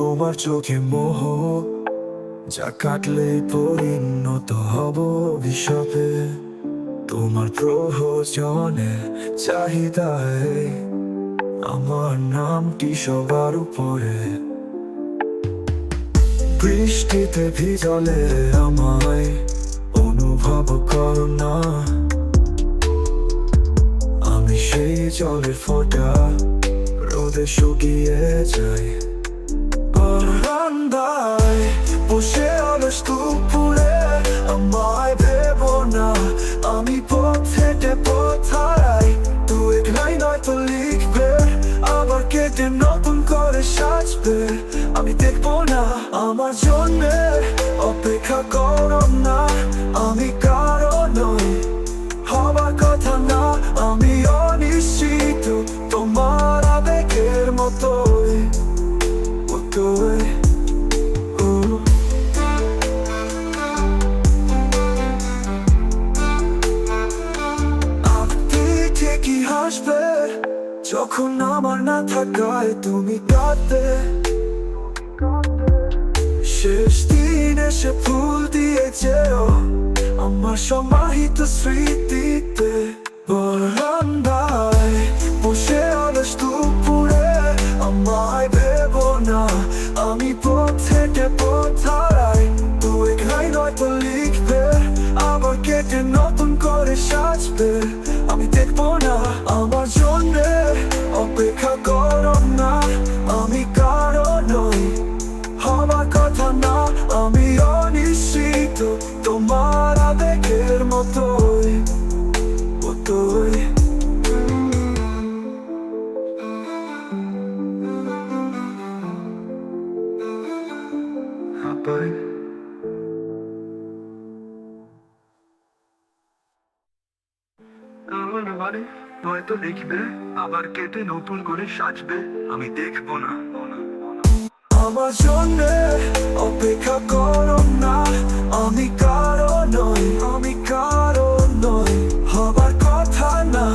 তোমার চোখে মোহ, যা কাটলে পরিণত হব অভিশাপে। তোমার প্রয়োজনে চাহিদায় আমার নামটি সবার উপরে। বৃষ্টিতে ভিজলে আমায় অনুভব করো না, আমি সেই জলের ফোঁটা, রোদে শুকিয়ে যাই। বারান্দায় বসে অলস দুপুরে আমায় ভেবো না, আমি পথ হেঁটে পথ হারাই। দু এক লাইন হয়তো লিখবে, আবার কেটে নতুন করে সাজবে। আমি দেখবো না আমার জন্যে অপেক্ষা করো না, আমি কারো নই, হবার কথা না। আমি অনিশ্চিত তোমার আবেগের মতোই। আপনি ঠিকই হাসবে যখন আমার না থাকায় তুমি কাঁদবে। শেষ দিন এসে ফুল দিয়ে যেও আমার সমাহিত স্মৃতিতে। বারান্দায় বসে অলস দুপুরে আমায় ভেবো না, আমি পথ হেঁটে পথ হারাই। দু এক লাইন হয়তো লিখবে, আবার কেটে নতুন করে সাজবে। আমি দেখবো না আমার জন্যে অপেক্ষা করো না, আমি কারো নই, হবার কথা না। আমি অনিশ্চিত তোমার আবেগের মতোই। হয়তো লিখবে, আবার কেটে নতুন করে সাজবে। আমি দেখবো না আমার জন্যে অপেক্ষা করো না, আমি কারো নই, আমি কারো নই, হবার কথা না।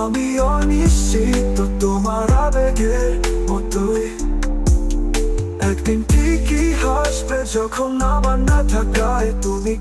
আমি অনিশ্চিত তোমার আবেগের মতোই। একদিন ঠিকই হাসবে যখন আমার না থাকায় তুমি